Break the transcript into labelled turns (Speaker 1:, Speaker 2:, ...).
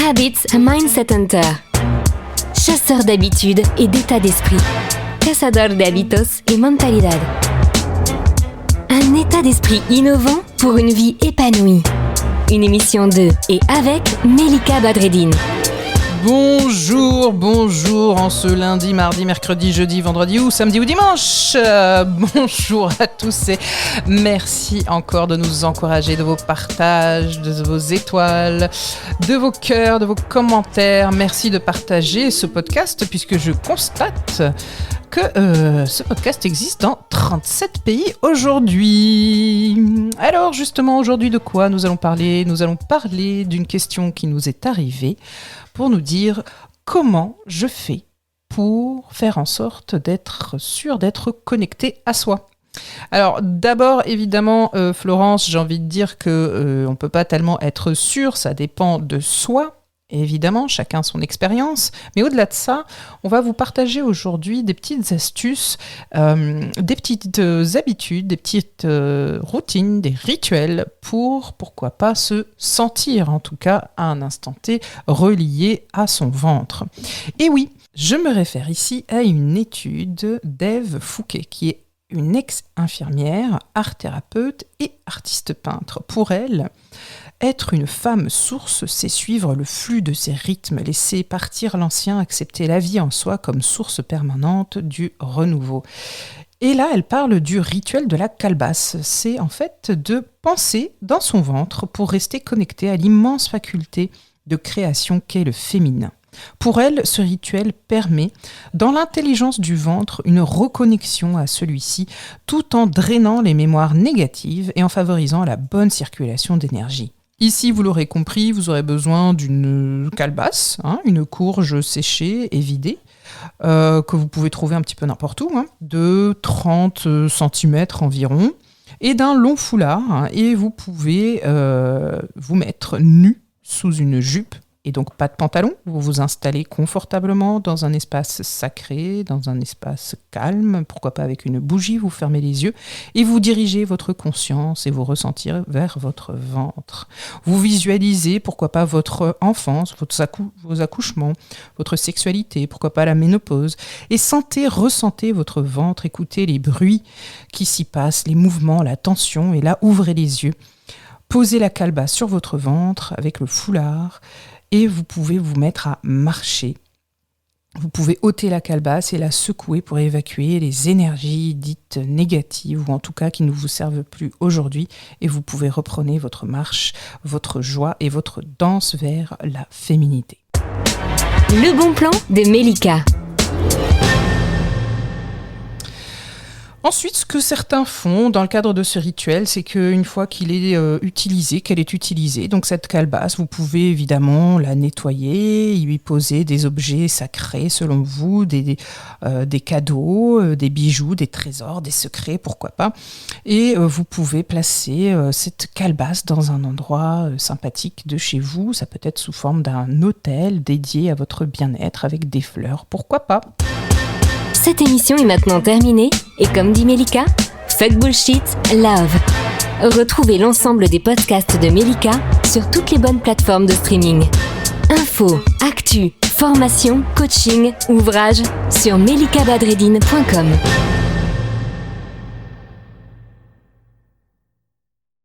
Speaker 1: Habits Mindset Hunter. Chasseur d'habitudes et d'état d'esprit. Cazador de hábitos y mentalidad. Un état d'esprit innovant pour une vie épanouie. Une émission de et avec Melika Badreddine.
Speaker 2: Bonjour en ce lundi, mardi, mercredi, jeudi, vendredi ou samedi ou dimanche. Bonjour à tous et merci encore de nous encourager, de vos partages, de vos étoiles, de vos cœurs, de vos commentaires. Merci de partager ce podcast puisque je constate que ce podcast existe dans 37 pays aujourd'hui. Alors justement, aujourd'hui de quoi nous allons parler ? Nous allons parler d'une question qui nous est arrivée pour nous dire comment je fais pour faire en sorte d'être sûr d'être connecté à soi. Alors d'abord évidemment Florence, j'ai envie de dire que on peut pas tellement être sûr, ça dépend de soi. Évidemment, chacun son expérience, mais au-delà de ça, on va vous partager aujourd'hui des petites astuces, des petites habitudes, des petites routines, des rituels pour, pourquoi pas, se sentir, en tout cas, à un instant T, relié à son ventre. Et oui, je me réfère ici à une étude d'Ève Fouquet, qui est une ex-infirmière, art-thérapeute et artiste peintre. Pour elle, être une femme source, c'est suivre le flux de ses rythmes, laisser partir l'ancien, accepter la vie en soi comme source permanente du renouveau. Et là, elle parle du rituel de la calebasse. C'est en fait de penser dans son ventre pour rester connecté à l'immense faculté de création qu'est le féminin. Pour elle, ce rituel permet, dans l'intelligence du ventre, une reconnexion à celui-ci, tout en drainant les mémoires négatives et en favorisant la bonne circulation d'énergie. Ici, vous l'aurez compris, vous aurez besoin d'une calebasse, une courge séchée et vidée, que vous pouvez trouver un petit peu n'importe où, de 30 cm environ, et d'un long foulard, et vous pouvez vous mettre nu sous une jupe, et donc pas de pantalon, vous vous installez confortablement dans un espace sacré, dans un espace calme, pourquoi pas avec une bougie, vous fermez les yeux et vous dirigez votre conscience et vos ressentis vers votre ventre. Vous visualisez, pourquoi pas, votre enfance, vos accouchements, votre sexualité, pourquoi pas la ménopause, et ressentez votre ventre, écoutez les bruits qui s'y passent, les mouvements, la tension, et là, ouvrez les yeux. Posez la calebasse sur votre ventre avec le foulard, et vous pouvez vous mettre à marcher. Vous pouvez ôter la calebasse et la secouer pour évacuer les énergies dites négatives ou en tout cas qui ne vous servent plus aujourd'hui. Et vous pouvez reprendre votre marche, votre joie et votre danse vers la féminité.
Speaker 1: Le bon plan de Melika.
Speaker 2: Ensuite, ce que certains font dans le cadre de ce rituel, c'est qu'une fois qu'elle est utilisée, donc cette calebasse, vous pouvez évidemment la nettoyer, y poser des objets sacrés selon vous, des cadeaux, des bijoux, des trésors, des secrets, pourquoi pas. Et vous pouvez placer cette calebasse dans un endroit sympathique de chez vous. Ça peut être sous forme d'un hôtel dédié à votre bien-être avec des fleurs, pourquoi pas.
Speaker 1: Cette émission est maintenant terminée et comme dit Melika, fuck bullshit, love. Retrouvez l'ensemble des podcasts de Melika sur toutes les bonnes plateformes de streaming. Infos, actu, formation, coaching, ouvrages sur melikabadreddine.com.